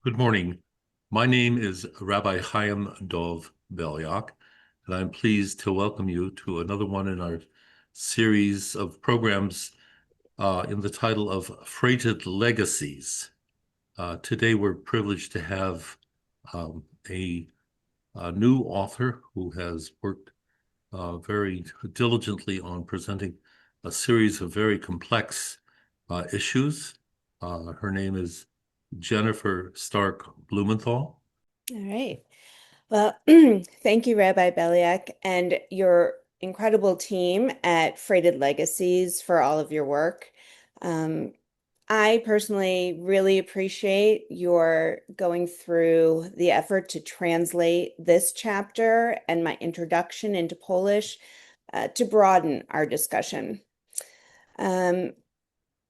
Good morning. My name is Rabbi Chaim Dov Belyak, and I'm pleased to welcome you to another one in our series of programs in the title of Freighted Legacies. Today, we're privileged to have um, a, a new author who has worked very diligently on presenting a series of very complex issues. Her name is Jennifer Stark-Blumenthal. All right. Well, thank you, Rabbi Beliak, and your incredible team at Freighted Legacies for all of your work. Um, I personally really appreciate your going through the effort to translate this chapter and my introduction into Polish to broaden our discussion. Um,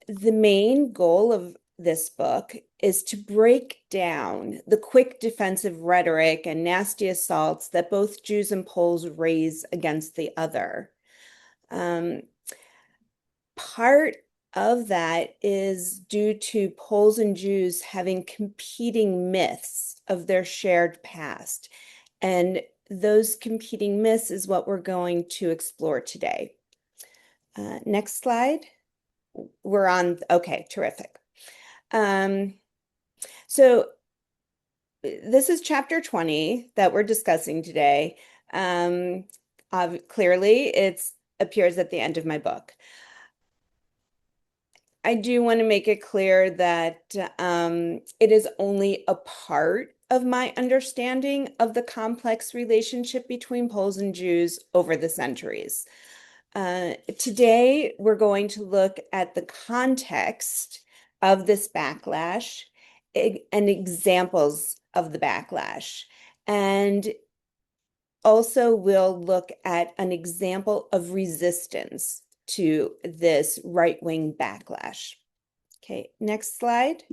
the main goal of this book is to break down the quick defensive rhetoric and nasty assaults that both Jews and Poles raise against the other. Part of that is due to Poles and Jews having competing myths of their shared past. And those competing myths is what we're going to explore today. Next slide. We're on, okay, terrific. So this is chapter 20 that we're discussing today. Clearly, it appears at the end of my book. I do want to make it clear that it is only a part of my understanding of the complex relationship between Poles and Jews over the centuries. Today, we're going to look at the context of this backlash and examples of the backlash. And also, we'll look at an example of resistance to this right-wing backlash. Okay, next slide.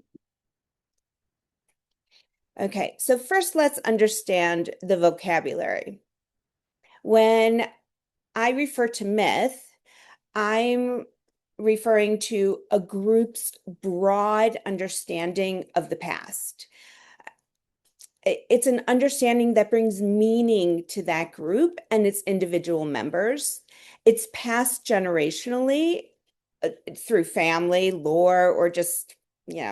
Okay, so first let's understand the vocabulary. When I refer to myth, I'm referring to a group's broad understanding of the past. It's an understanding that brings meaning to that group and its individual members. It's passed generationally through family, lore, or just,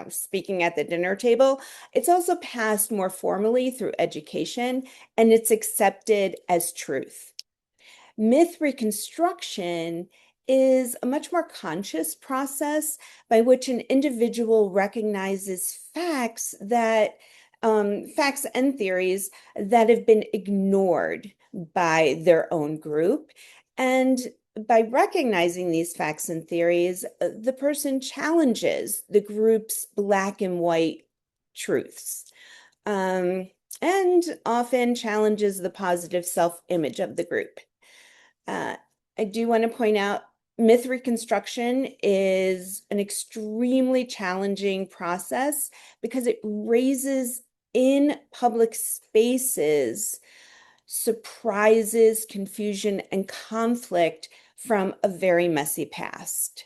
speaking at the dinner table. It's also passed more formally through education, and it's accepted as truth. Myth reconstruction is a much more conscious process by which an individual recognizes facts and theories that have been ignored by their own group. And by recognizing these facts and theories, the person challenges the group's black and white truths, and often challenges the positive self-image of the group. I do want to point out myth reconstruction is an extremely challenging process because it raises in public spaces surprises, confusion, and conflict from a very messy past.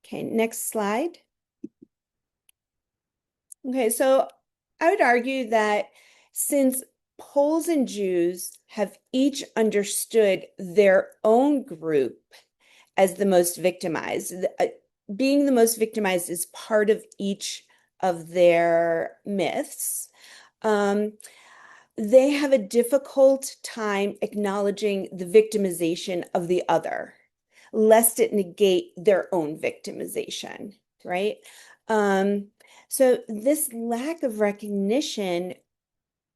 Okay, next slide. Okay, so I would argue that since Poles and Jews have each understood their own group as the most victimized, being the most victimized is part of each of their myths. They have a difficult time acknowledging the victimization of the other, lest it negate their own victimization, right? So this lack of recognition,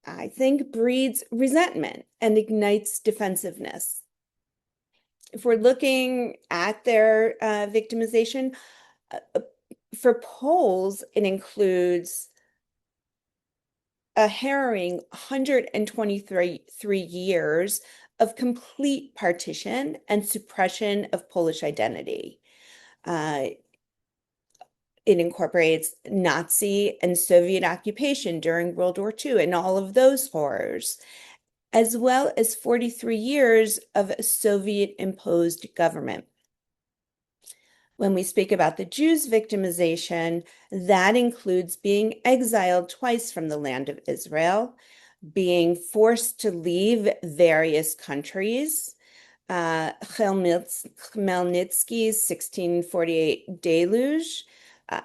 I think, breeds resentment and ignites defensiveness. If we're looking at their victimization, for Poles, it includes a harrowing 123 years of complete partition and suppression of Polish identity. It incorporates Nazi and Soviet occupation during World War II and all of those horrors, as well as 43 years of Soviet-imposed government. When we speak about the Jews' victimization, that includes being exiled twice from the land of Israel, being forced to leave various countries. Khmelnytsky's 1648 deluge, a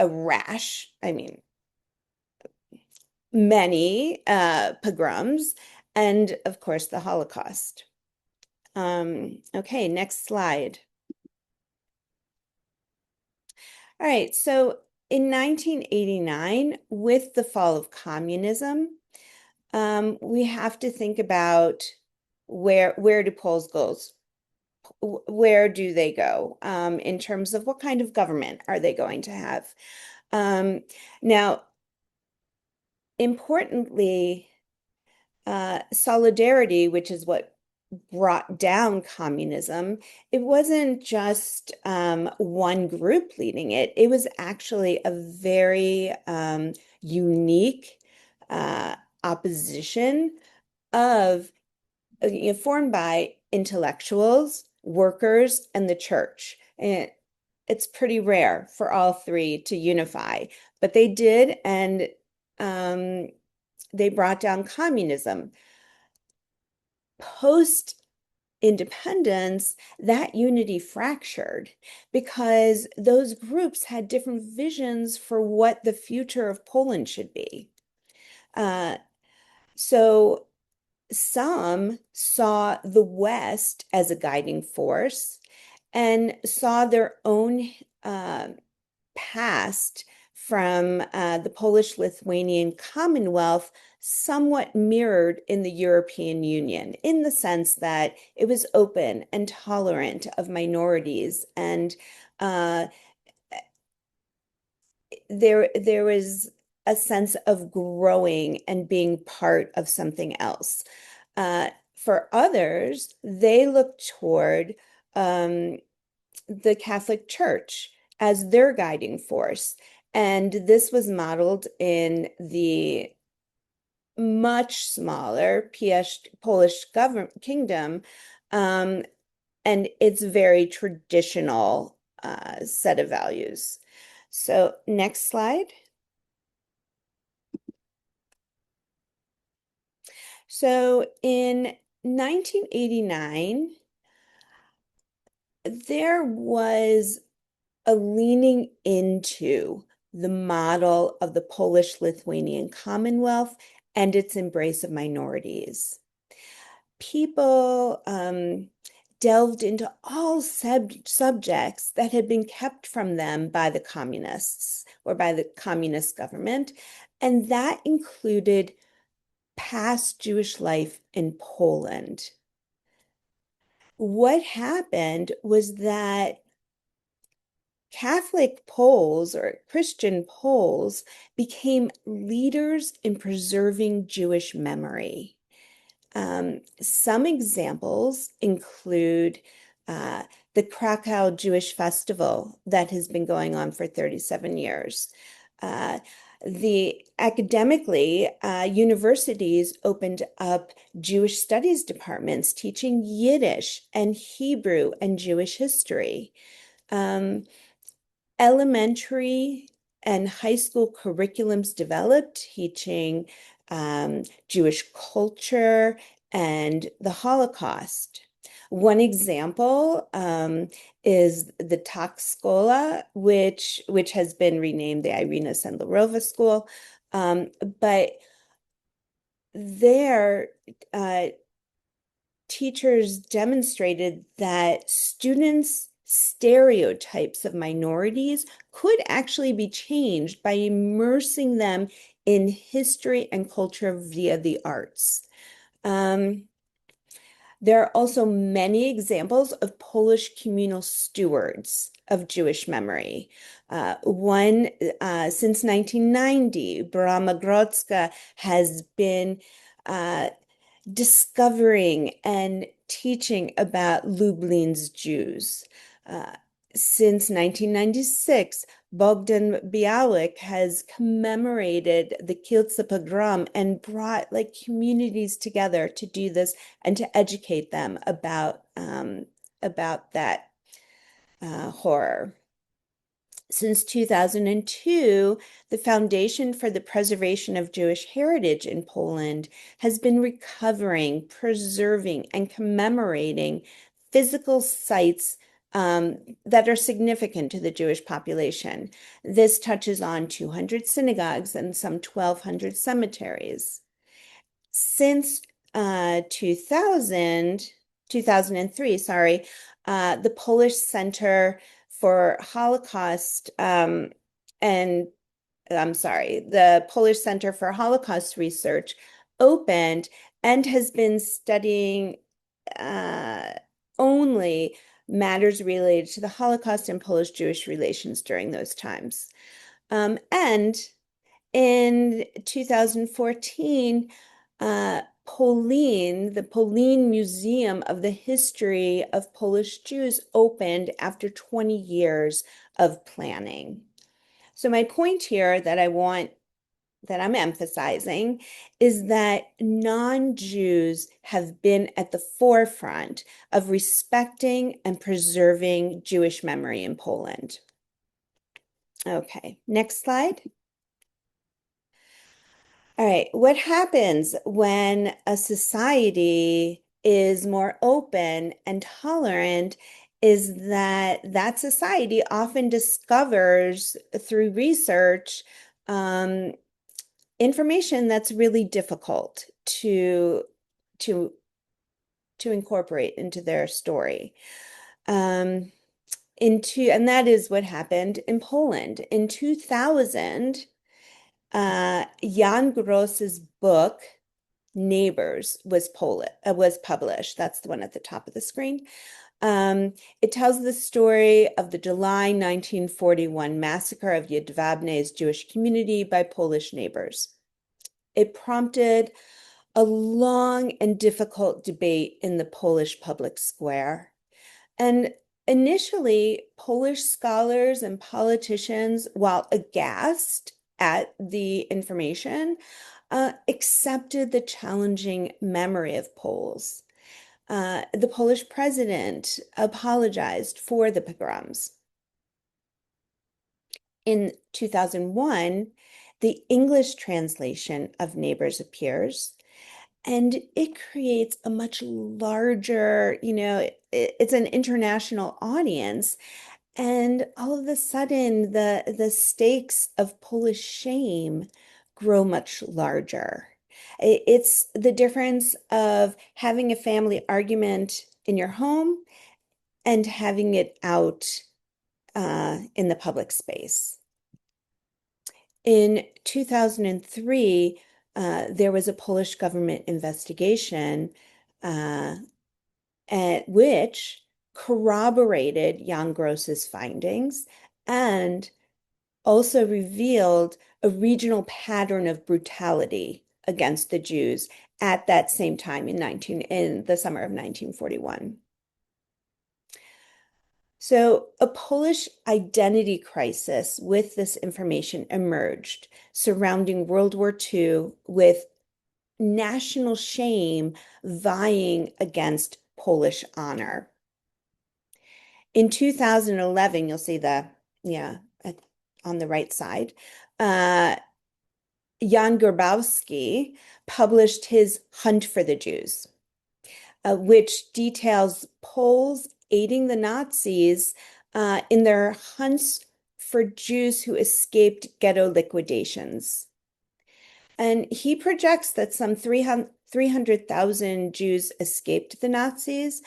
rash, many pogroms, and of course the Holocaust. Okay, next slide. All right, so in 1989, with the fall of communism, we have to think about where do Poles go? Where do they go in terms of what kind of government are they going to have? Now, importantly, solidarity, which is what brought down communism, it wasn't just one group leading it. It was actually a very unique opposition of formed by intellectuals, workers, and the church. And it's pretty rare for all three to unify, but they did, and they brought down communism. Post-independence, that unity fractured because those groups had different visions for what the future of Poland should be. So some saw the West as a guiding force and saw their own past from the Polish-Lithuanian Commonwealth somewhat mirrored in the European Union, in the sense that it was open and tolerant of minorities, and there was a sense of growing and being part of something else. For others, they looked toward the Catholic Church as their guiding force. And this was modeled in the much smaller Polish kingdom, and its very traditional set of values. So next slide. So in 1989, there was a leaning into the model of the Polish-Lithuanian Commonwealth and its embrace of minorities. People delved into all subjects that had been kept from them by the communists or by the communist government, and that included past Jewish life in Poland. What happened was that Catholic Poles or Christian Poles became leaders in preserving Jewish memory. Some examples include the Krakow Jewish Festival that has been going on for 37 years. Academically, universities opened up Jewish studies departments teaching Yiddish and Hebrew and Jewish history. Elementary and high school curriculums developed teaching Jewish culture and the Holocaust. One example is the Tak Skola, which has been renamed the Irina Sendlerova School. But there, teachers demonstrated that students' stereotypes of minorities could actually be changed by immersing them in history and culture via the arts. There are also many examples of Polish communal stewards of Jewish memory. One, since 1990, Brama Grodzka has been discovering and teaching about Lublin's Jews. Since 1996, Bogdan Bialik has commemorated the Kielce pogrom and brought communities together to do this and to educate them about that. horror. Since 2002, the Foundation for the Preservation of Jewish Heritage in Poland has been recovering, preserving, and commemorating physical sites that are significant to the Jewish population. This touches on 200 synagogues and some 1,200 cemeteries. Since 2003, the Polish Center for Holocaust the Polish Center for Holocaust Research opened and has been studying only matters related to the Holocaust and Polish-Jewish relations during those times. And in 2014, the Polin Museum of the History of Polish Jews opened after 20 years of planning. So my point here that I'm emphasizing is that non-Jews have been at the forefront of respecting and preserving Jewish memory in Poland. Okay, next slide. All right, what happens when a society is more open and tolerant is that that society often discovers through research information that's really difficult to incorporate into their story. And that is what happened in Poland. In 2000, Jan Gross's book, Neighbors, was published. That's the one at the top of the screen. It tells the story of the July 1941 massacre of Jedwabne's Jewish community by Polish neighbors. It prompted a long and difficult debate in the Polish public square. And initially, Polish scholars and politicians, while aghast at the information, accepted the challenging memory of Poles. The Polish president apologized for the pogroms. In 2001, the English translation of Neighbors appears, and it creates a much larger, it's an international audience. And all of a sudden, the stakes of Polish shame grow much larger. It's the difference of having a family argument in your home and having it out in the public space. In 2003, there was a Polish government investigation at which corroborated Jan Gross's findings and also revealed a regional pattern of brutality against the Jews at that same time in the summer of 1941. So a Polish identity crisis with this information emerged surrounding World War II, with national shame vying against Polish honor. In 2011, you'll see on the right side, Jan Grabowski published his Hunt for the Jews, which details Poles aiding the Nazis in their hunts for Jews who escaped ghetto liquidations. And he projects that some 300,000 Jews escaped the Nazis,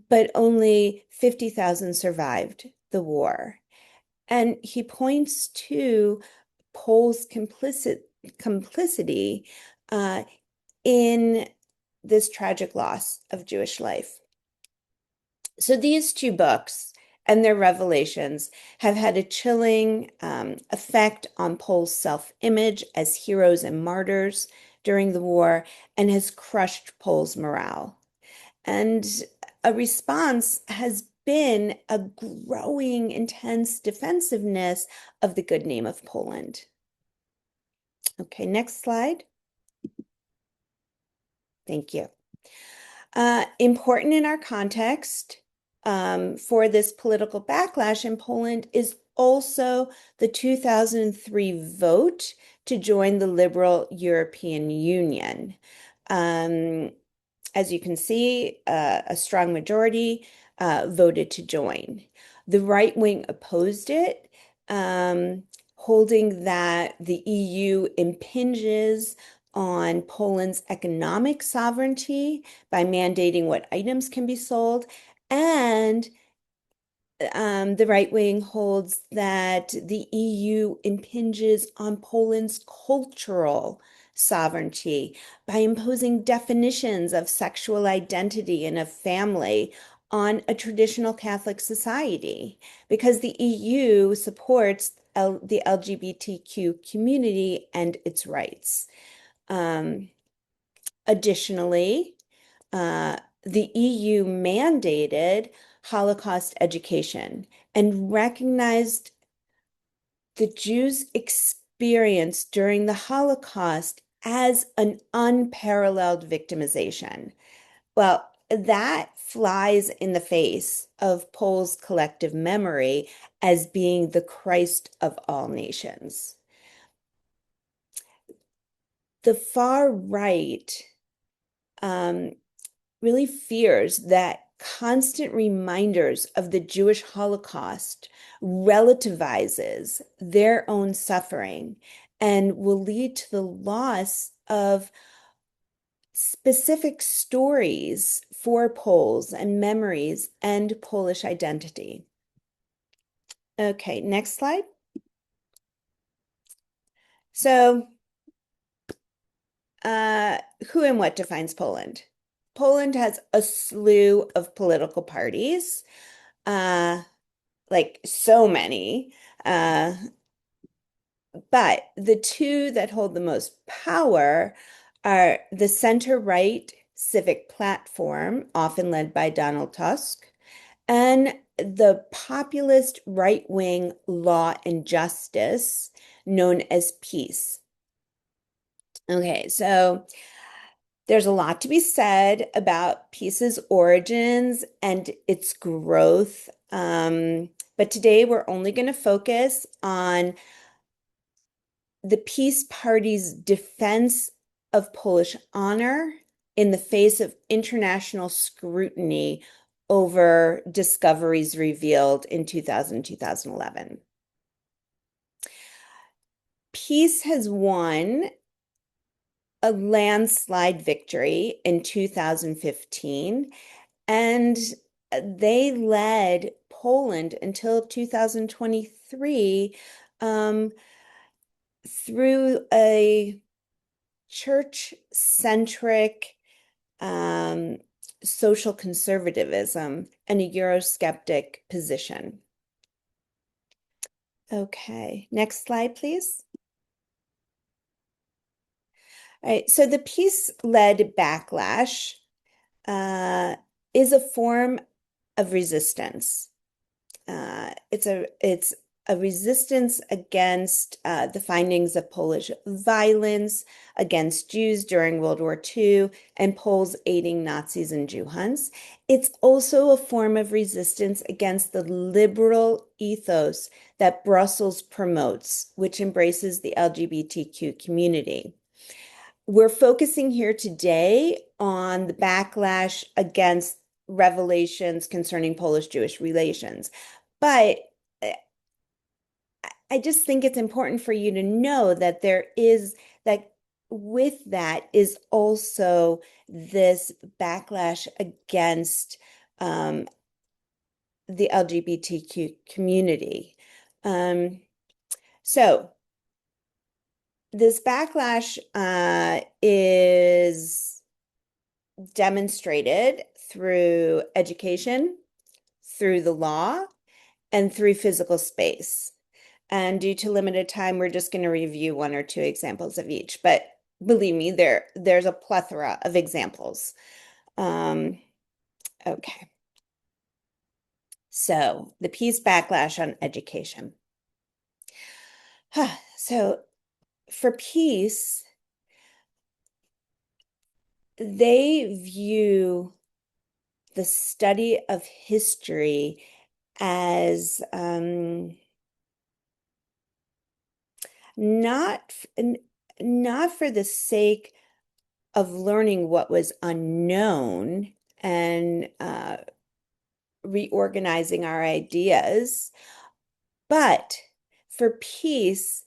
but only 50,000 survived the war. And he points to Poles' complicity in this tragic loss of Jewish life. So these two books and their revelations have had a chilling effect on Poles' self-image as heroes and martyrs during the war, and has crushed Poles' morale. And a response has been a growing, intense defensiveness of the good name of Poland. Okay, next slide. Thank you. Important in our context, for this political backlash in Poland is also the 2003 vote to join the liberal European Union. As you can see, a strong majority voted to join. The right wing opposed it, holding that the EU impinges on Poland's economic sovereignty by mandating what items can be sold. And the right wing holds that the EU impinges on Poland's cultural sovereignty by imposing definitions of sexual identity and of family on a traditional Catholic society, because the EU supports the LGBTQ community and its rights. Additionally, the EU mandated Holocaust education and recognized the Jews' experience during the Holocaust as an unparalleled victimization. Well, that flies in the face of Poles' collective memory as being the Christ of all nations. The far right really fears that constant reminders of the Jewish Holocaust relativizes their own suffering and will lead to the loss of specific stories for Poles and memories and Polish identity. Okay, next slide. So, who and what defines Poland? Poland has a slew of political parties, like so many, but the two that hold the most power are the center-right civic platform, often led by Donald Tusk, and the populist right-wing Law and Justice, known as PiS. Okay, so there's a lot to be said about PiS's origins and its growth. But today we're only going to focus on the PiS party's defense of Polish honor in the face of international scrutiny over discoveries revealed in 2011. PiS has won a landslide victory in 2015, and they led Poland until 2023 through a church-centric social conservatism and a Eurosceptic position. Okay, next slide, please. All right, so the PiS-led backlash is a form of resistance. It's a resistance against the findings of Polish violence against Jews during World War II and Poles aiding Nazis and Jew hunts. It's also a form of resistance against the liberal ethos that Brussels promotes, which embraces the LGBTQ community. We're focusing here today on the backlash against revelations concerning Polish-Jewish relations. But I just think it's important for you to know that with that is also this backlash against the LGBTQ community. So this backlash is demonstrated through education, through the law, and through physical space. And due to limited time, we're just going to review one or two examples of each. But believe me, there's a plethora of examples. Okay. So the PiS backlash on education. So for PiS, they view the study of history as not for the sake of learning what was unknown and reorganizing our ideas, but for peace.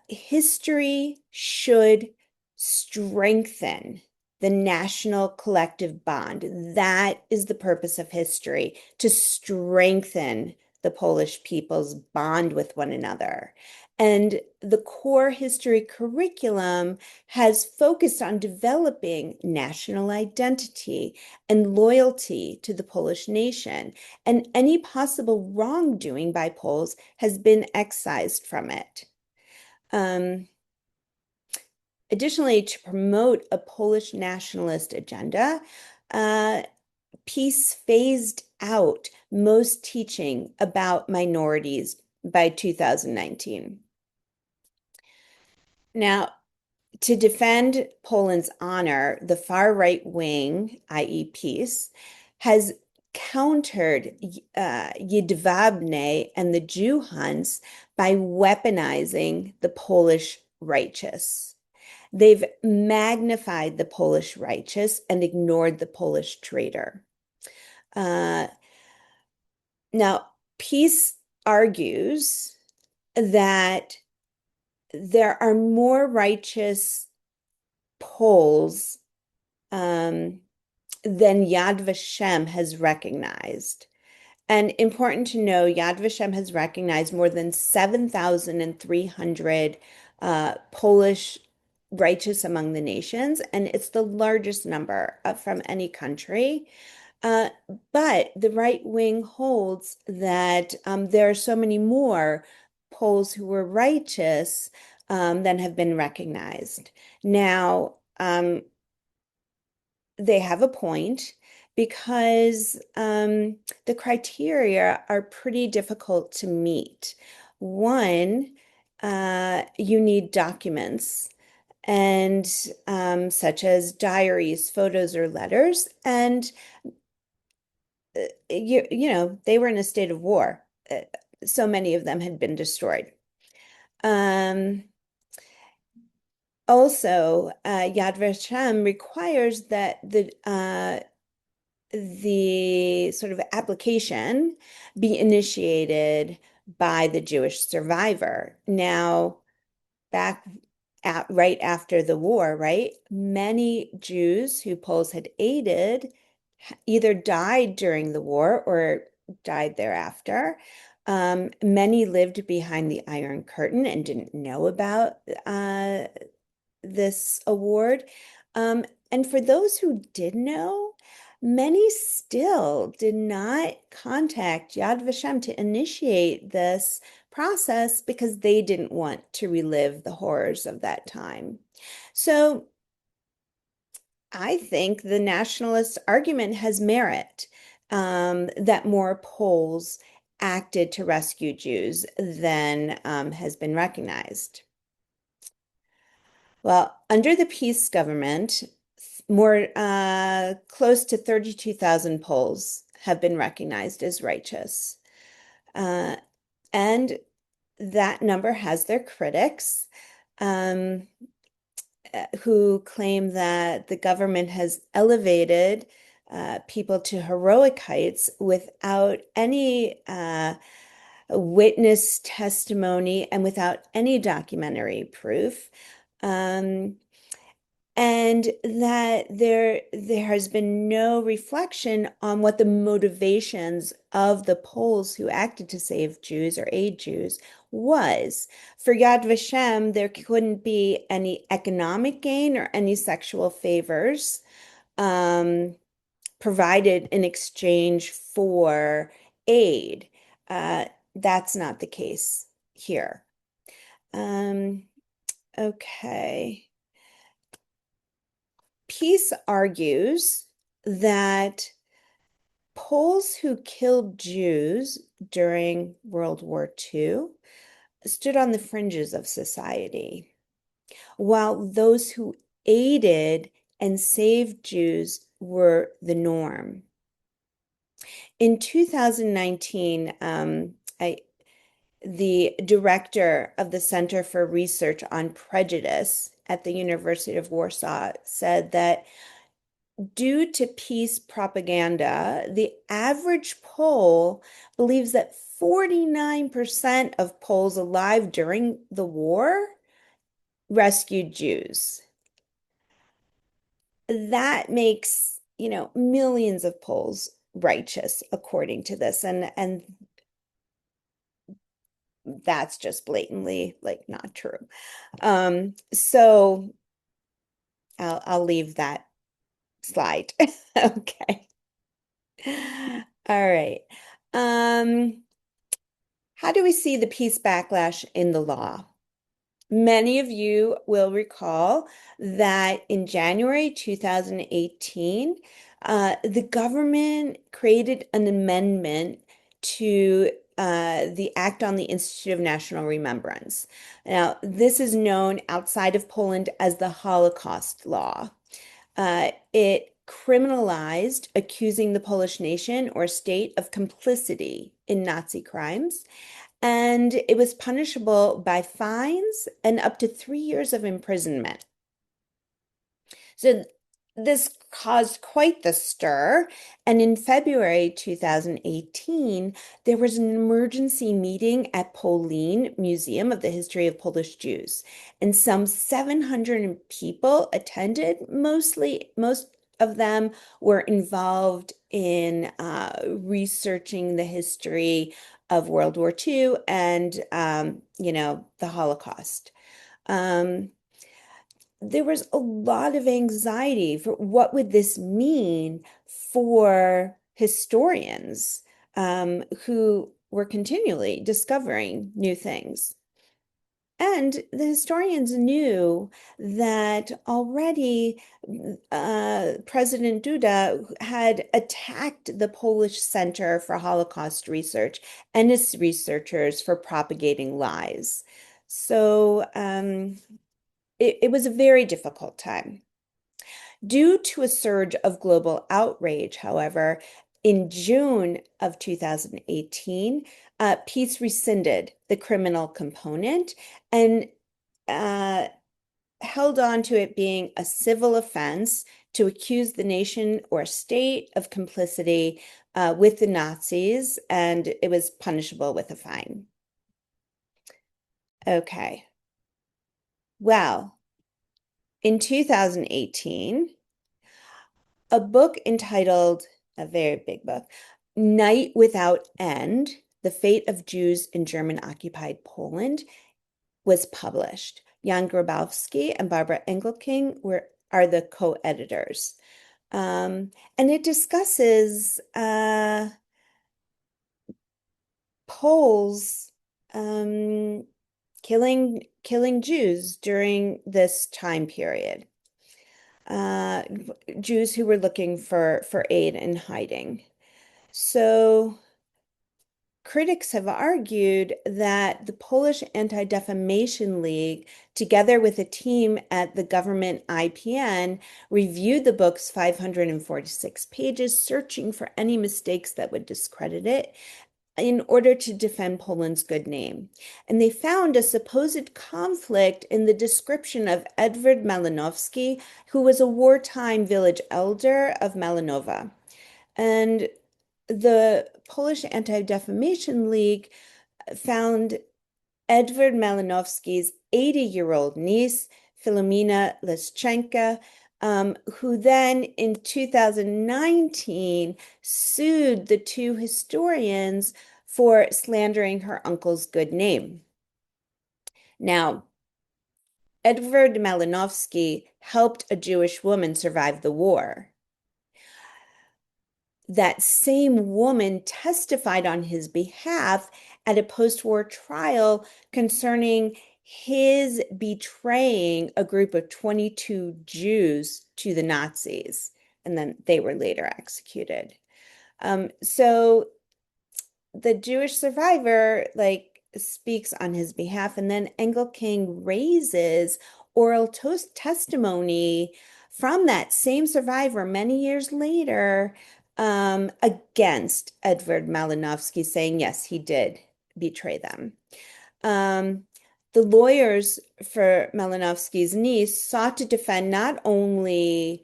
History should strengthen the national collective bond. That is the purpose of history, to strengthen the Polish people's bond with one another. And the core history curriculum has focused on developing national identity and loyalty to the Polish nation. And any possible wrongdoing by Poles has been excised from it. Additionally, to promote a Polish nationalist agenda, PiS phased out most teaching about minorities by 2019. Now, to defend Poland's honor, the far right wing, i.e. PiS, has countered Jedwabne and the Jew hunts by weaponizing the Polish righteous. They've magnified the Polish righteous and ignored the Polish traitor. Now, PiS argues that there are more righteous Poles than Yad Vashem has recognized. And important to know, Yad Vashem has recognized more than 7,300 Polish righteous among the nations, and it's the largest number from any country. But the right wing holds that there are so many more Poles who were righteous than have been recognized. Now, they have a point because the criteria are pretty difficult to meet. One, you need documents and such as diaries, photos, or letters, and you know, they were in a state of war. So many of them had been destroyed. Also, Yad Vashem requires that the sort of application be initiated by the Jewish survivor. Now, right after the war, right, many Jews who Poles had aided either died during the war or died thereafter. Many lived behind the Iron Curtain and didn't know about this award. And for those who did know, many still did not contact Yad Vashem to initiate this process because they didn't want to relive the horrors of that time. So I think the nationalist argument has merit, that more Poles acted to rescue Jews than has been recognized. Well, under the PiS government, more close to 32,000 Poles have been recognized as righteous. And that number has their critics who claim that the government has elevated people to heroic heights without any witness testimony and without any documentary proof. And that there has been no reflection on what the motivations of the Poles who acted to save Jews or aid Jews was. For Yad Vashem, there couldn't be any economic gain or any sexual favors provided in exchange for aid. That's not the case here. Okay. PiS argues that Poles who killed Jews during World War II stood on the fringes of society, while those who aided and saved Jews were the norm. In 2019, the director of the Center for Research on Prejudice at the University of Warsaw said that due to peace propaganda, the average Pole believes that 49% of Poles alive during the war rescued Jews. That makes, millions of Poles righteous according to this. And that's just blatantly like not true. So I'll leave that slide. Okay. All right. How do we see the peace backlash in the law? Many of you will recall that in January 2018, the government created an amendment to the Act on the Institute of National Remembrance. Now, this is known outside of Poland as the Holocaust Law. It criminalized accusing the Polish nation or state of complicity in Nazi crimes, and it was punishable by fines and up to 3 years of imprisonment. So this caused quite the stir. And in February 2018, there was an emergency meeting at Polin Museum of the History of Polish Jews. And some 700 people attended. Most of them were involved in researching the history of World War II and, the Holocaust. There was a lot of anxiety for what would this mean for historians who were continually discovering new things. And the historians knew that already President Duda had attacked the Polish Center for Holocaust Research and its researchers for propagating lies. So it was a very difficult time. Due to a surge of global outrage, however, in June of 2018, Peace rescinded the criminal component and held on to it being a civil offense to accuse the nation or state of complicity with the Nazis, and it was punishable with a fine. Okay. Well, in 2018, a book entitled, a very big book, Night Without End, The Fate of Jews in German-Occupied Poland, was published. Jan Grabowski and Barbara Engelking are the co-editors. And it discusses Poles killing Jews during this time period. Jews who were looking for aid and hiding. So critics have argued that the Polish Anti-Defamation League, together with a team at the government IPN, reviewed the book's 546 pages, searching for any mistakes that would discredit it in order to defend Poland's good name. And they found a supposed conflict in the description of Edward Malinowski, who was a wartime village elder of Malinowa. And the Polish Anti-Defamation League found Edward Malinowski's 80-year-old niece, Filomena Laszczkowska, who then in 2019 sued the two historians for slandering her uncle's good name. Now, Edward Malinowski helped a Jewish woman survive the war. That same woman testified on his behalf at a post-war trial concerning his betraying a group of 22 Jews to the Nazis, and then they were later executed. So the Jewish survivor speaks on his behalf, and then Engelking raises oral testimony from that same survivor many years later against Edward Malinowski, saying, yes, he did betray them. The lawyers for Malinowski's niece sought to defend not only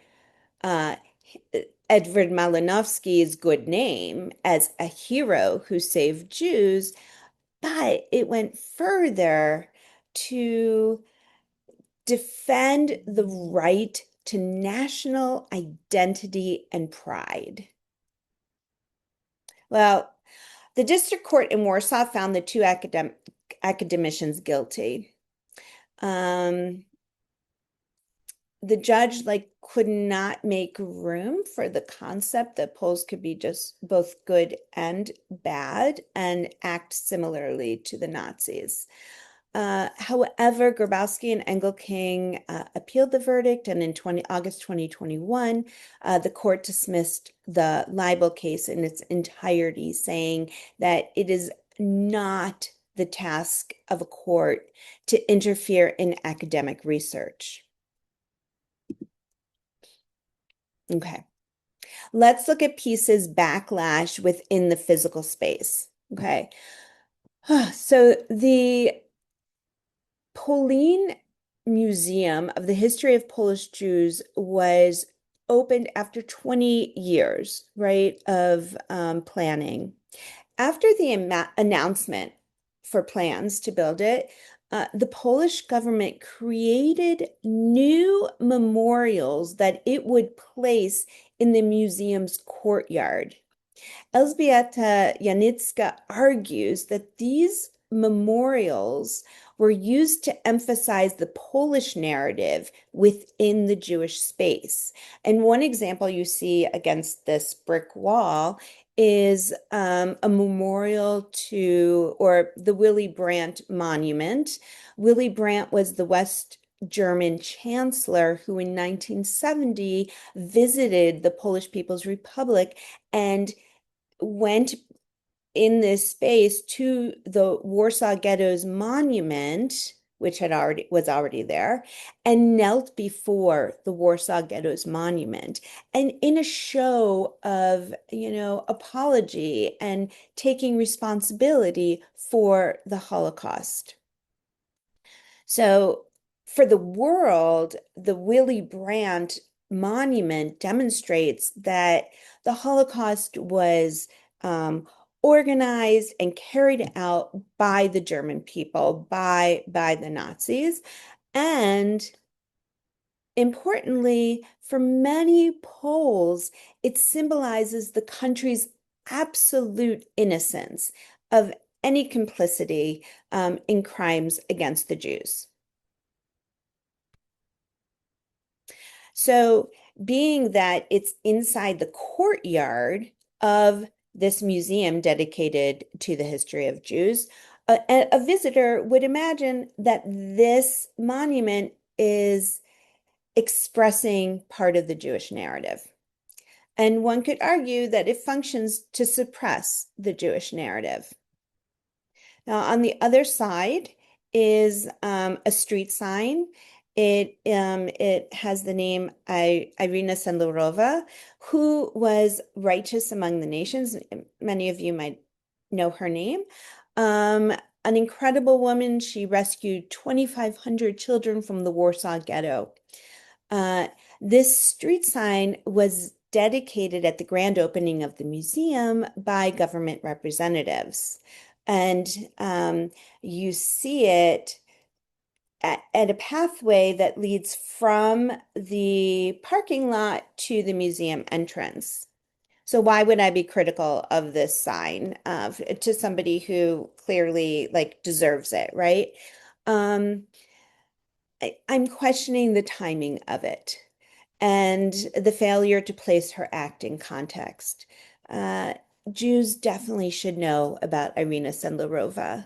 Edward Malinowski's good name as a hero who saved Jews, but it went further to defend the right to national identity and pride. Well, the district court in Warsaw found the two academicians guilty. The judge could not make room for the concept that Poles could be just both good and bad and act similarly to the Nazis. However, Grabowski and Engelking appealed the verdict, and in August 2021, the court dismissed the libel case in its entirety, saying that it is not the task of a court to interfere in academic research. Okay, let's look at Peace's backlash within the physical space. Okay, so the Polin Museum of the History of Polish Jews was opened after 20 years, right, of planning. After the announcement for plans to build it, the Polish government created new memorials that it would place in the museum's courtyard. Elżbieta Janicka argues that these memorials were used to emphasize the Polish narrative within the Jewish space. And one example you see against this brick wall is a memorial to, or the Willy Brandt Monument. Willy Brandt was the West German chancellor who in 1970 visited the Polish People's Republic and went in this space to the Warsaw Ghetto's monument, which was already there, and knelt before the Warsaw Ghetto's monument. And in a show of, apology and taking responsibility for the Holocaust. So for the world, the Willy Brandt monument demonstrates that the Holocaust was organized and carried out by the German people, by the Nazis. And importantly, for many Poles, it symbolizes the country's absolute innocence of any complicity in crimes against the Jews. So being that it's inside the courtyard of this museum dedicated to the history of Jews, a visitor would imagine that this monument is expressing part of the Jewish narrative. And one could argue that it functions to suppress the Jewish narrative. Now, on the other side is a street sign. It has the name Irina Sendlerova, who was righteous among the nations. Many of you might know her name. An incredible woman. She rescued 2,500 children from the Warsaw Ghetto. This street sign was dedicated at the grand opening of the museum by government representatives. And you see it at a pathway that leads from the parking lot to the museum entrance. So why would I be critical of this sign to somebody who clearly deserves it, right? I'm questioning the timing of it and the failure to place her act in context. Jews definitely should know about Irina Sendlerova.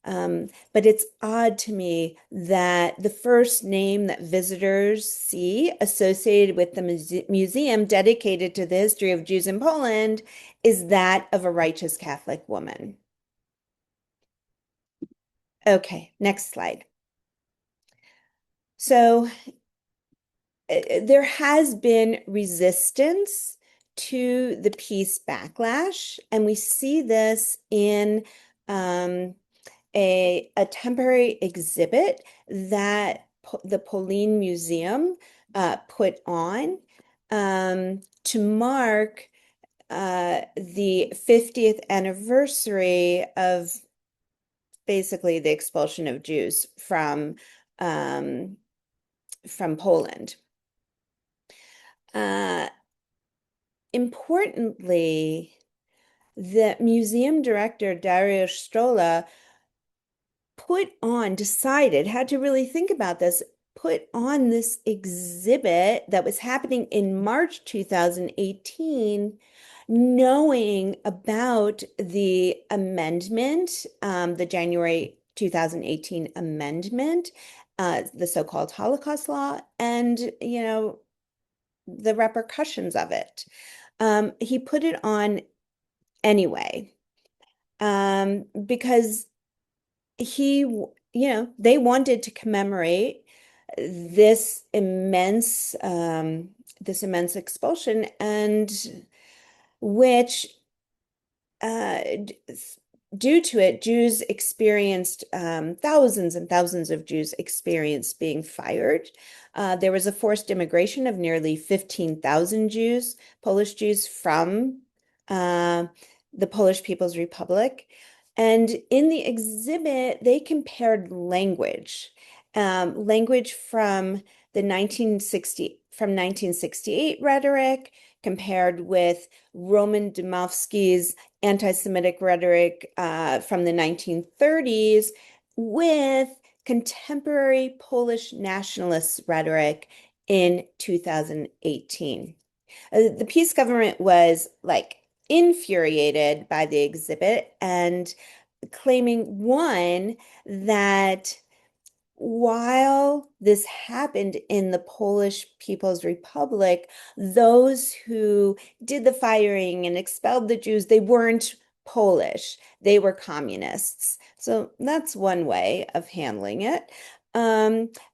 But it's odd to me that the first name that visitors see associated with the museum dedicated to the history of Jews in Poland is that of a righteous Catholic woman. Okay, next slide. So there has been resistance to the peace backlash, and we see this in a temporary exhibit that the Polin Museum put on to mark the 50th anniversary of basically the expulsion of Jews from Poland. Importantly, the museum director, Dariusz Stola, had to really think about this, put on this exhibit that was happening in March 2018, knowing about the amendment, the January 2018 amendment, the so-called Holocaust law, and, the repercussions of it. He put it on anyway, because they wanted to commemorate this immense expulsion, and which due to it, Jews experienced thousands and thousands of Jews experienced being fired. There was a forced immigration of nearly 15,000 Jews, Polish Jews from the Polish People's Republic. And in the exhibit, they compared language from the 1968 rhetoric compared with Roman Dmowski's anti-Semitic rhetoric from the 1930s with contemporary Polish nationalist rhetoric in 2018. The peace government was infuriated by the exhibit and claiming, one, that while this happened in the Polish People's Republic, those who did the firing and expelled the Jews, they weren't Polish, they were communists. So that's one way of handling it.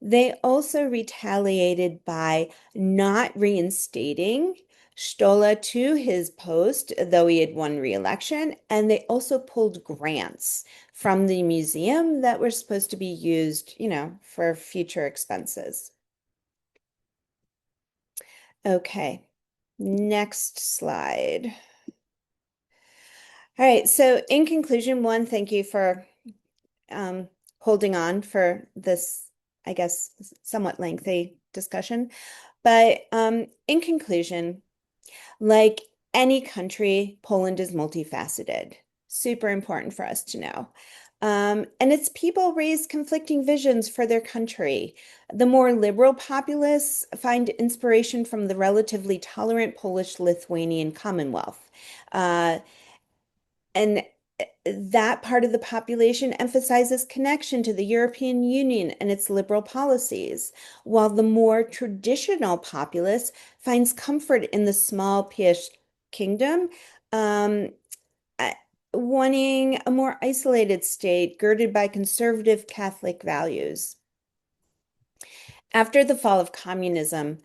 They also retaliated by not reinstating Stola to his post, though he had won re-election, and they also pulled grants from the museum that were supposed to be used, for future expenses. Okay, next slide. All right, so in conclusion, one, thank you for holding on for this, I guess, somewhat lengthy discussion. But in conclusion, like any country, Poland is multifaceted. Super important for us to know. And its people raise conflicting visions for their country. The more liberal populists find inspiration from the relatively tolerant Polish-Lithuanian Commonwealth. And that part of the population emphasizes connection to the European Union and its liberal policies, while the more traditional populace finds comfort in the small Piast kingdom, wanting a more isolated state girded by conservative Catholic values. After the fall of communism,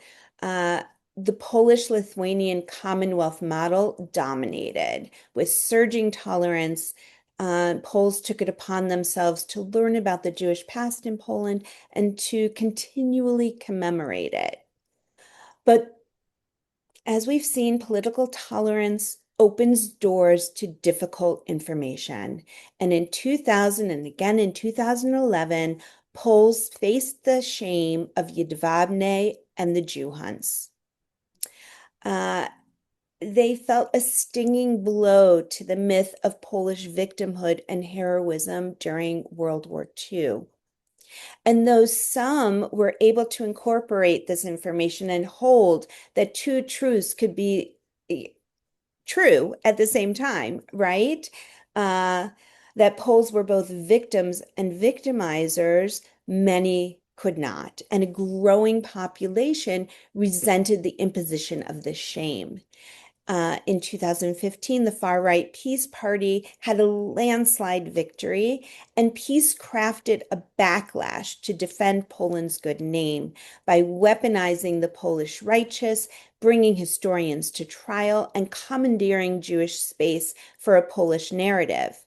the Polish-Lithuanian Commonwealth model dominated. With surging tolerance, Poles took it upon themselves to learn about the Jewish past in Poland and to continually commemorate it. But as we've seen, political tolerance opens doors to difficult information. And in 2000 and again in 2011, Poles faced the shame of Jedwabne and the Jew hunts. They felt a stinging blow to the myth of Polish victimhood and heroism during World War II. And though some were able to incorporate this information and hold that two truths could be true at the same time, right? That Poles were both victims and victimizers, many could not. And a growing population resented the imposition of this shame. In 2015, the far-right Peace Party had a landslide victory, and Peace crafted a backlash to defend Poland's good name by weaponizing the Polish righteous, bringing historians to trial, and commandeering Jewish space for a Polish narrative.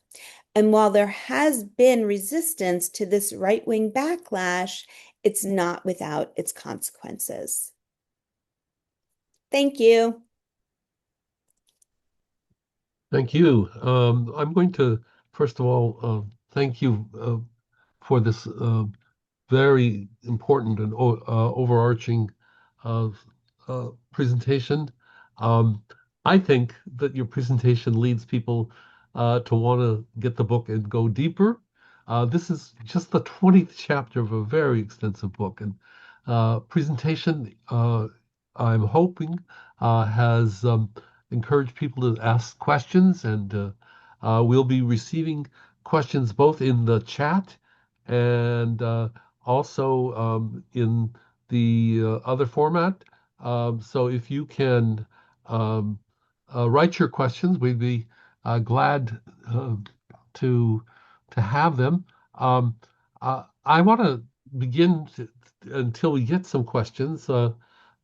And while there has been resistance to this right-wing backlash, it's not without its consequences. Thank you. Thank you. I'm going to, first of all, thank you for this very important and overarching uh, presentation. I think that your presentation leads people to want to get the book and go deeper. This is just the 20th chapter of a very extensive book, and presentation, I'm hoping, has encouraged people to ask questions, and we'll be receiving questions both in the chat and also in the other format. So if you can write your questions, we'd be glad to to have them. I want to begin until we get some questions.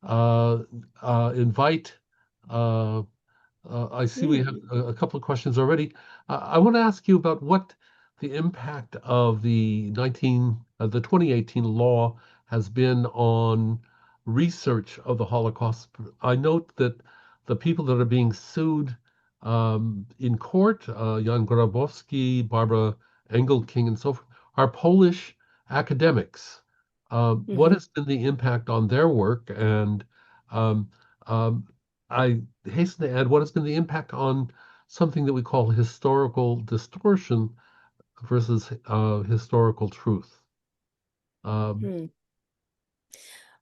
Invite. I see we have a couple of questions already. I want to ask you about what the impact of the 2018 law has been on research of the Holocaust. I note that the people that are being sued in court, Jan Grabowski, Barbara Engelking, and so forth, are Polish academics. What has been the impact on their work? And um, um, I hasten to add, what has been the impact on something that we call historical distortion versus historical truth? Hmm.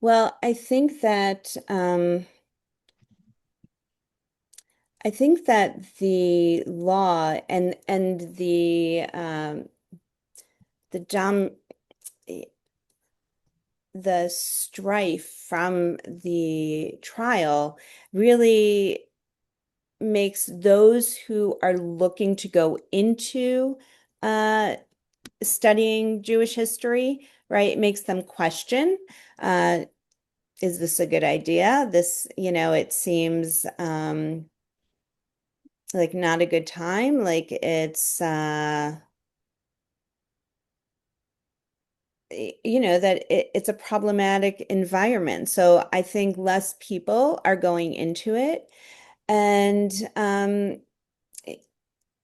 Well, I think that the law and the dom the strife from the trial really makes those who are looking to go into studying Jewish history, right? It makes them question, is this a good idea? This, it seems like not a good time. Like that it's a problematic environment. So I think less people are going into it. And,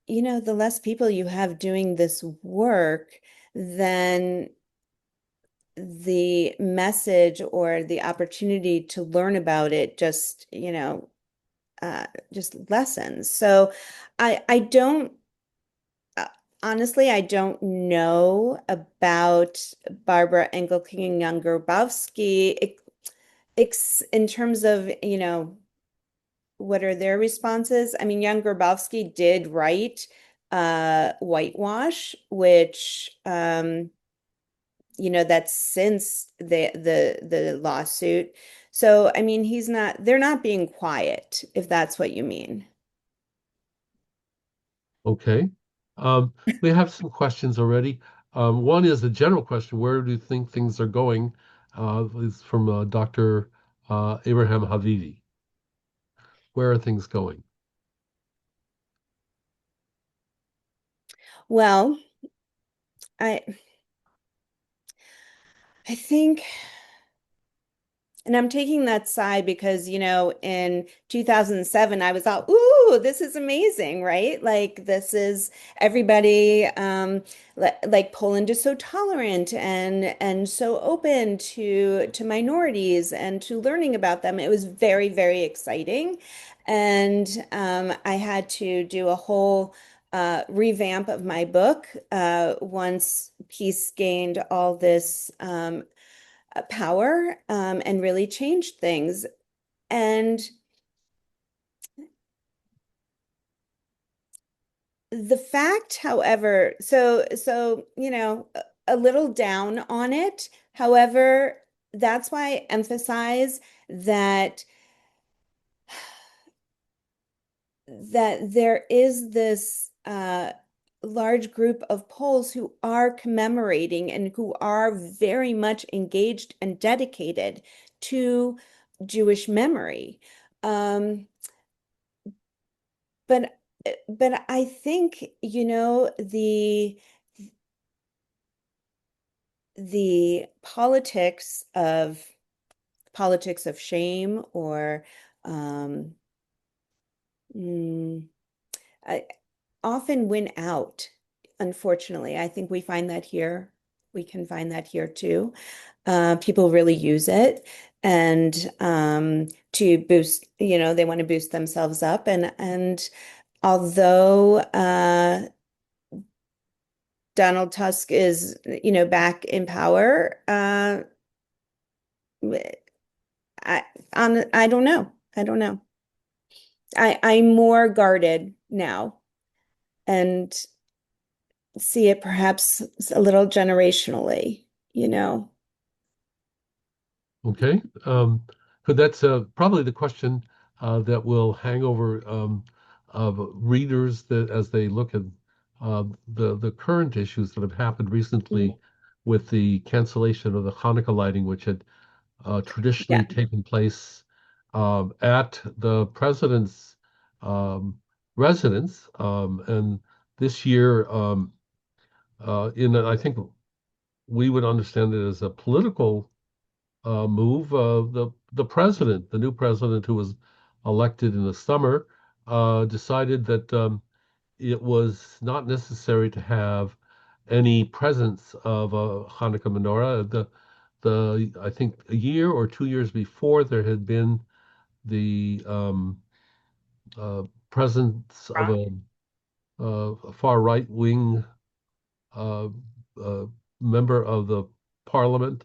the less people you have doing this work, then the message or the opportunity to learn about it just lessens. So I don't honestly, I don't know about Barbara Engelking and Jan Grabowski in terms of, what are their responses? I mean, Jan Grabowski did write Whitewash, which that's since the lawsuit. So, I mean, they're not being quiet, if that's what you mean. Okay. We have some questions already. One is a general question: where do you think things are going? Is from Dr. Abraham Havivi. Where are things going? Well, I I think, and I'm taking that side because, in 2007, I was all, ooh, this is amazing, right? Like, this is everybody, like Poland is so tolerant and so open to minorities and to learning about them. It was very, very exciting. And I had to do a whole revamp of my book once peace gained all this power and really changed things. And the fact, however, so a little down on it. However, that's why I emphasize that that there is this large group of Poles who are commemorating and who are very much engaged and dedicated to Jewish memory. But I think, the politics of shame or I often win out, unfortunately. I think we find that here. We can find that here too. People really use it and to boost, they want to boost themselves up. And although Donald Tusk is, back in power, I don't know. I don't know. I'm more guarded now and see it perhaps a little generationally, Okay. But that's probably the question that will hang over of readers that as they look at the current issues that have happened recently with the cancellation of the Hanukkah lighting, which had traditionally Yeah. taken place at the president's residence. And this year, I think we would understand it as a political move. The new president who was elected in the summer, decided that it was not necessary to have any presence of a Hanukkah menorah. I think a year or 2 years before, there had been the presence of a far right wing uh, uh, member of the parliament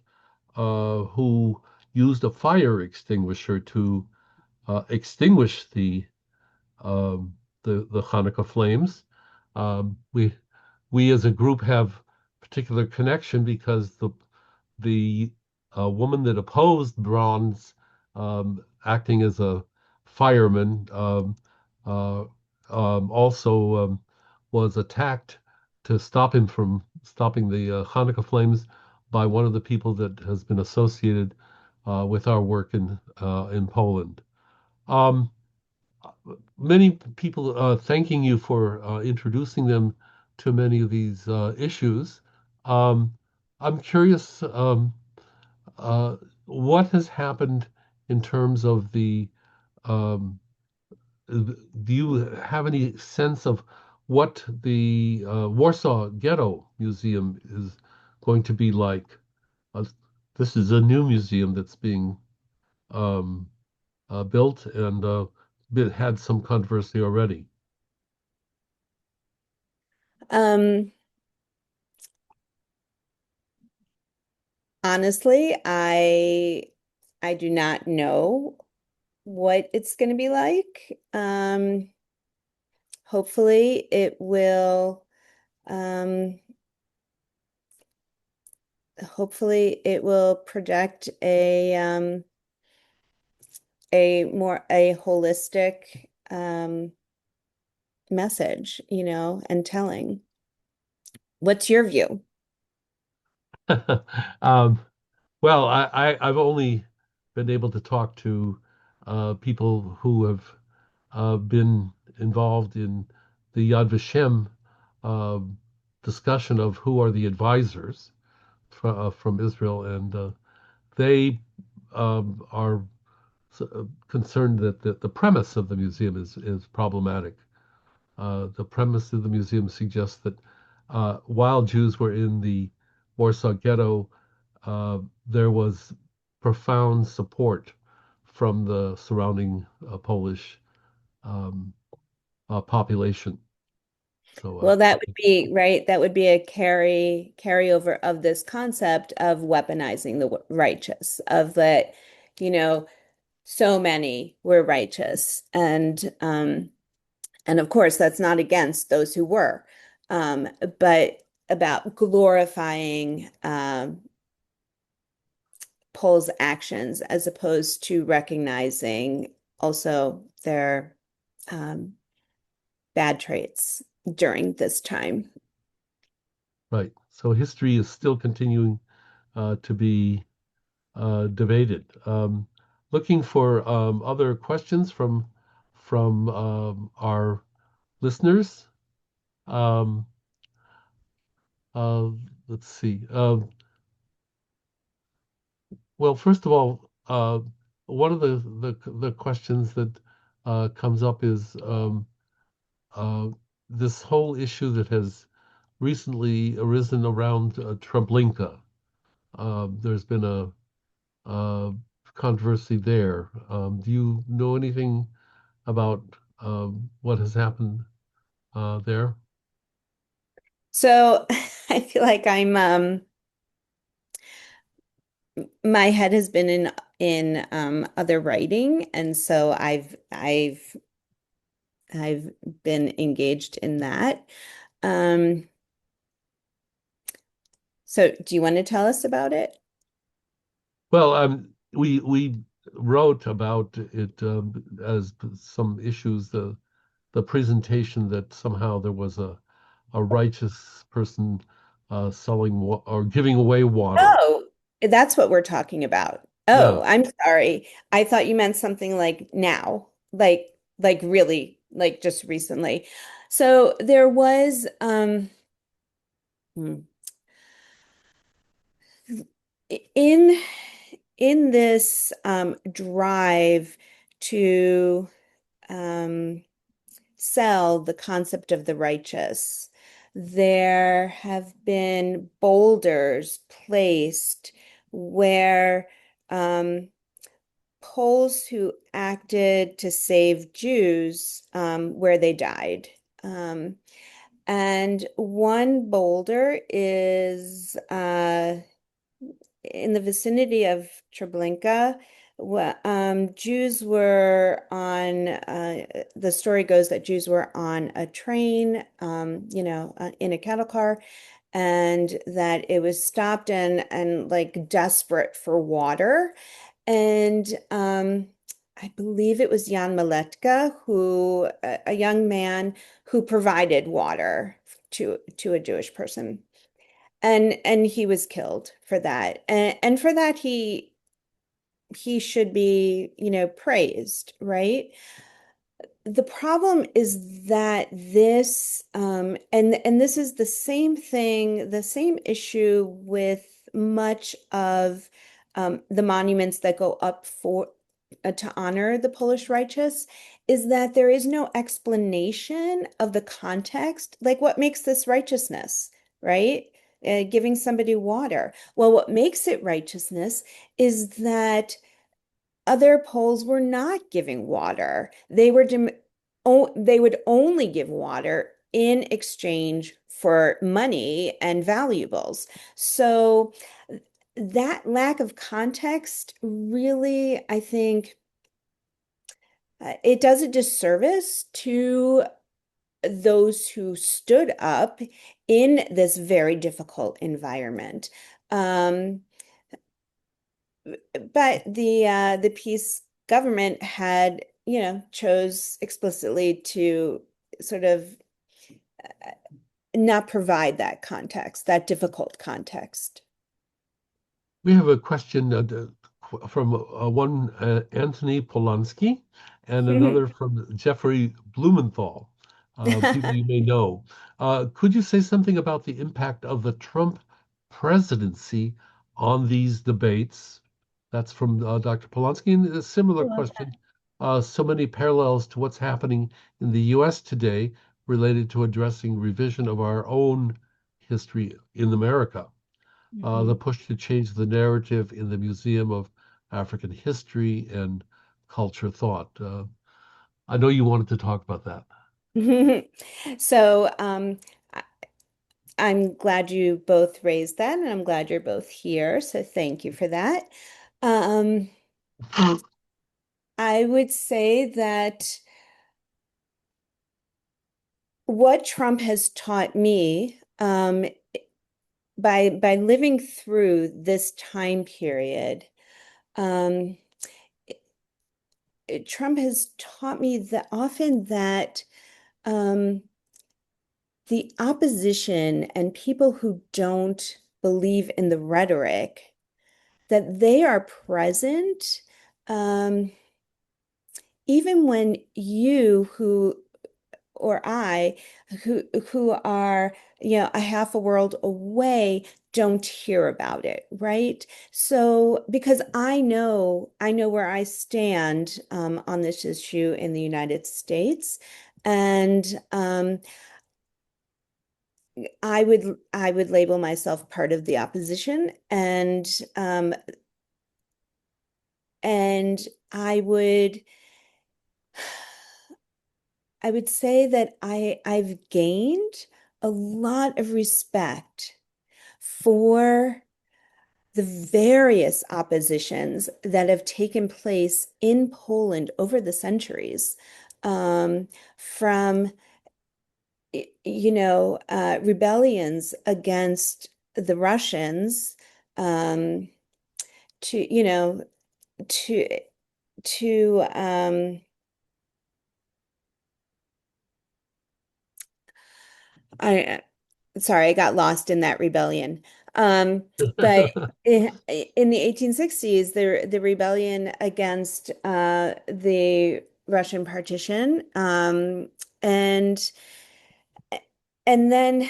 who used a fire extinguisher to extinguish the Hanukkah flames. We as a group have particular connection because the woman that opposed Braun's acting as a fireman uh, also was attacked to stop him from stopping the Hanukkah flames by one of the people that has been associated with our work in Poland. Um, Many people thanking you for introducing them to many of these issues. Um, I'm curious, uh, what has happened in terms of um, do you have any sense of what the Warsaw Ghetto Museum is going to be like? Uh, this is a new museum that's being um, built and had some controversy already. Um, honestly, I do not know what it's going to be like. Hopefully it will project a holistic message, and telling. What's your view? Um, well, I've only been able to talk to people who have been involved in the Yad Vashem um discussion of who are the advisors from Israel, and they are concerned that the premise of the museum is problematic. The premise of the museum suggests that while Jews were in the Warsaw Ghetto, there was profound support from the surrounding Polish um, population. So, Well, that would be right. That would be a carryover of this concept of weaponizing the righteous, of that, you know, so many were righteous. And of course, that's not against those who were, but about glorifying Paul's actions as opposed to recognizing also their bad traits during this time. Right. So history is still continuing to be debated. Looking for other questions from our listeners. Um, uh, let's see. Well, first of all, one of the questions that comes up is uh, this whole issue that has recently arisen around Treblinka. There's been a controversy there. Do you know anything about what has happened there? So I feel like my head has been in other writing, and so I've been engaged in that. Um, so do you want to tell us about it? Well, we wrote about it as some issues. The presentation that somehow there was a righteous person selling or giving away water. Oh, that's what we're talking about. Yeah. Oh, I'm sorry. I thought you meant something like now, like really, like just recently. So there was hmm, in in this drive to um sell the concept of the righteous, there have been boulders placed where Poles who acted to save Jews where they died. Um, and one boulder is in the vicinity of Treblinka. Jews were on, the story goes that Jews were on a train, in a cattle car, and that it was stopped and like desperate for water. And I believe it was Jan Maletka, who a young man who provided water to a Jewish person. And he was killed for that. And for that he should be, praised, right? The problem is that this and this is the same thing, the same issue with much of the monuments that go up for to honor the Polish righteous, is that there is no explanation of the context, like what makes this righteousness, right? Giving somebody water. Well, what makes it righteousness is that other Poles were not giving water. They would only give water in exchange for money and valuables. So that lack of context really, I think, it does a disservice to those who stood up in this very difficult environment. Um, But the peace government had, chose explicitly to sort of not provide that context, that difficult context. We have a question from one Anthony Polanski and another from Jeffrey Blumenthal, people you may know. Could you say something about the impact of the Trump presidency on these debates? That's from Dr. Polanski. And a similar question, so many parallels to what's happening in the US today related to addressing revision of our own history in America. The push to change the narrative in the Museum of African History and Culture Thought. I know you wanted to talk about that. So I'm glad you both raised that, and I'm glad you're both here. So thank you for that. Um, I would say that what Trump has taught me, by living through this time period, um, Trump has taught me that often that um, the opposition and people who don't believe in the rhetoric, that they are present, um, even when you who or I who are, a half a world away don't hear about it, right? So because I know where I stand on this issue in the United States, and I would label myself part of the opposition, and I would say that I've gained a lot of respect for the various oppositions that have taken place in Poland over the centuries, from rebellions against the Russians, to to to I sorry, I got lost in that rebellion. But in the 1860s, the rebellion against the Russian partition, and and then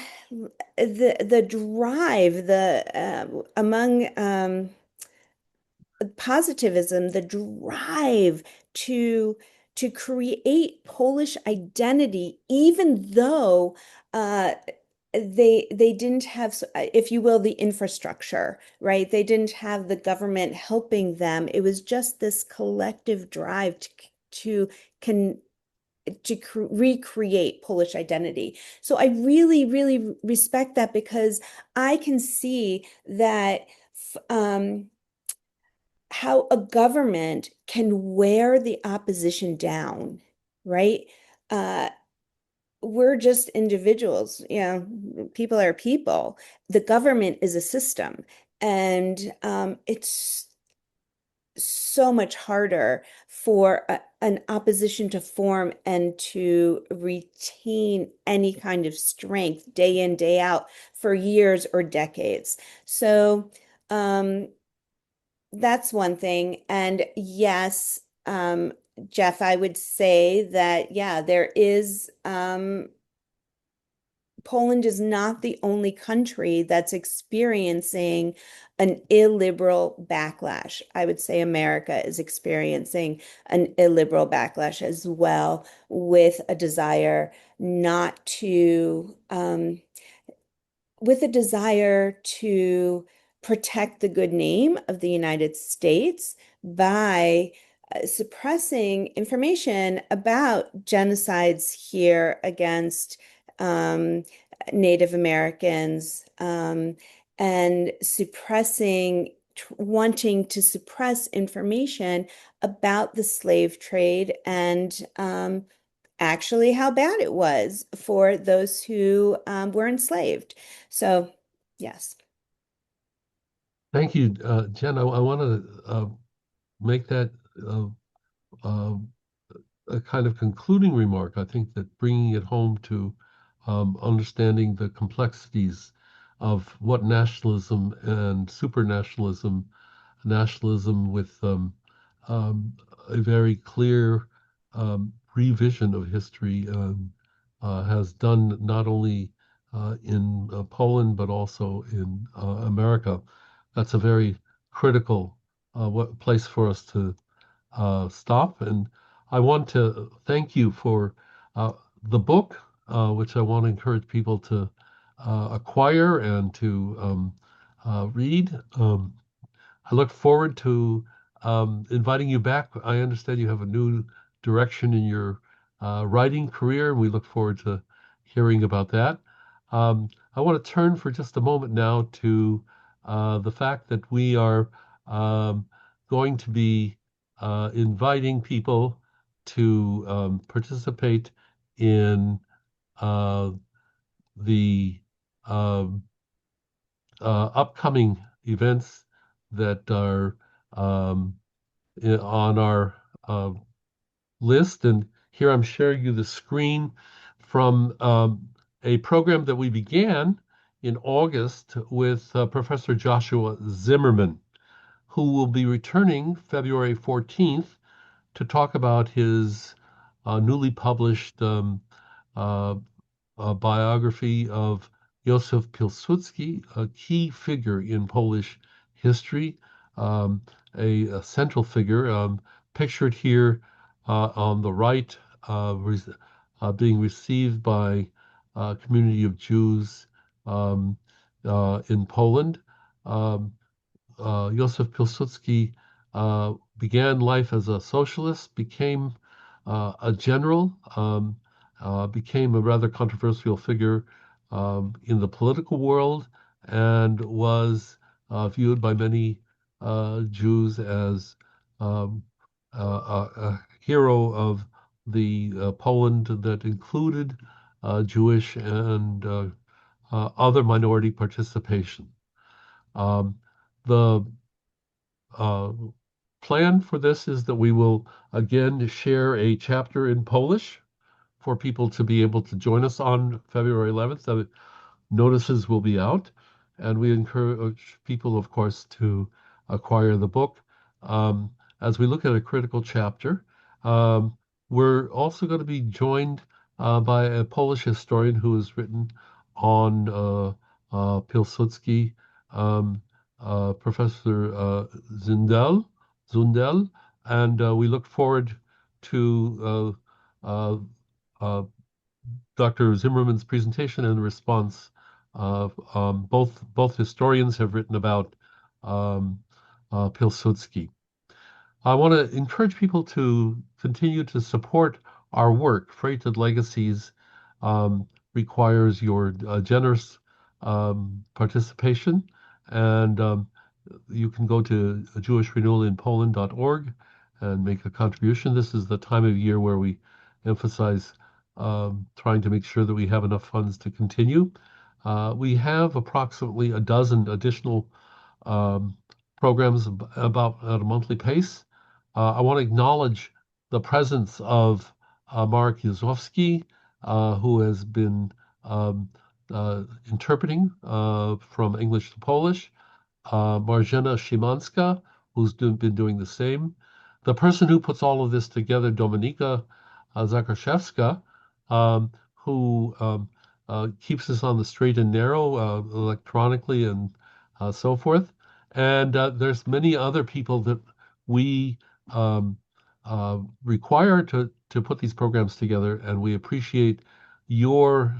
the drive, the among positivism, the drive to create Polish identity, even though they didn't have, if you will, the infrastructure, right? They didn't have the government helping them. It was just this collective drive to can recreate Polish identity. So I really, really respect that, because I can see that how a government can wear the opposition down, right? Uh, we're just individuals, people are people. The government is a system, and it's so much harder for an opposition to form and to retain any kind of strength day in, day out for years or decades. So, that's one thing. And yes, Jeff, I would say that, yeah, Poland is not the only country that's experiencing an illiberal backlash. I would say America is experiencing an illiberal backlash as well, with a desire not to, with a desire to protect the good name of the United States by suppressing information about genocides here against Native Americans, and wanting to suppress information about the slave trade, and actually how bad it was for those who were enslaved. So, yes. Thank you, Jen. I want to make that uh, uh, a kind of concluding remark. I think that bringing it home to understanding the complexities of what nationalism and supranationalism, nationalism with a very clear revision of history has done, not only in Poland but also in America. That's a very critical place for us to stop. And I want to thank you for the book, which I want to encourage people to acquire and to read. I look forward to inviting you back. I understand you have a new direction in your writing career, and we look forward to hearing about that. I want to turn for just a moment now to the fact that we are going to be inviting people to participate in the um, upcoming events that are on our list. And here I'm sharing you the screen from a program that we began in August with Professor Joshua Zimmerman, who will be returning February 14th to talk about his newly published biography of Józef Pilsudski, a key figure in Polish history, a central figure, pictured here on the right, being received by a community of Jews in Poland. Józef Pilsudski began life as a socialist, became a general, became a rather controversial figure in the political world, and was viewed by many Jews as a hero of the Poland that included Jewish and other minority participation. The plan for this is that we will again share a chapter in Polish for people to be able to join us on February 11th. The notices will be out, and we encourage people, of course, to acquire the book. As we look at a critical chapter, we're also going to be joined by a Polish historian who has written on Pilsudski, Professor Zundel, and we look forward to Dr. Zimmerman's presentation and response. Both historians have written about Pilsudski. I want to encourage people to continue to support our work. Freighted Legacies requires your generous participation, and you can go to jewishrenewal-in-poland.org and make a contribution. This is the time of year where we emphasize trying to make sure that we have enough funds to continue. We have approximately a dozen additional programs about at a monthly pace. I want to acknowledge the presence of Marek Józefowski, who has been interpreting from English to Polish, Marżena Szymanska, who's been doing the same. The person who puts all of this together, Dominika Zakraszewska, who keeps us on the straight and narrow electronically and so forth. And there's many other people that we require to put these programs together, and we appreciate your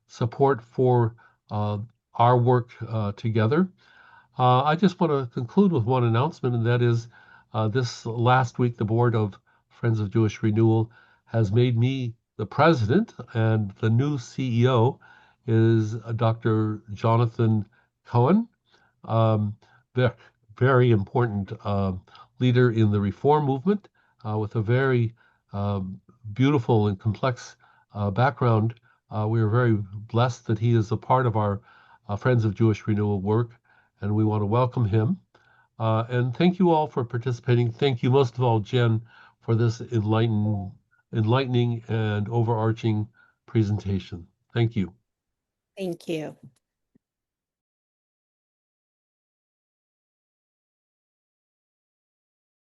support for our work together. I just want to conclude with one announcement, and that is this last week, the board of Friends of Jewish Renewal has made me the president, and the new CEO is Dr. Jonathan Cohen, very important leader in the reform movement with a very beautiful and complex background. We are very blessed that he is a part of our Friends of Jewish Renewal work, and we want to welcome him. And thank you all for participating. Thank you most of all, Jen, for this enlightening and overarching presentation. Thank you. Thank you.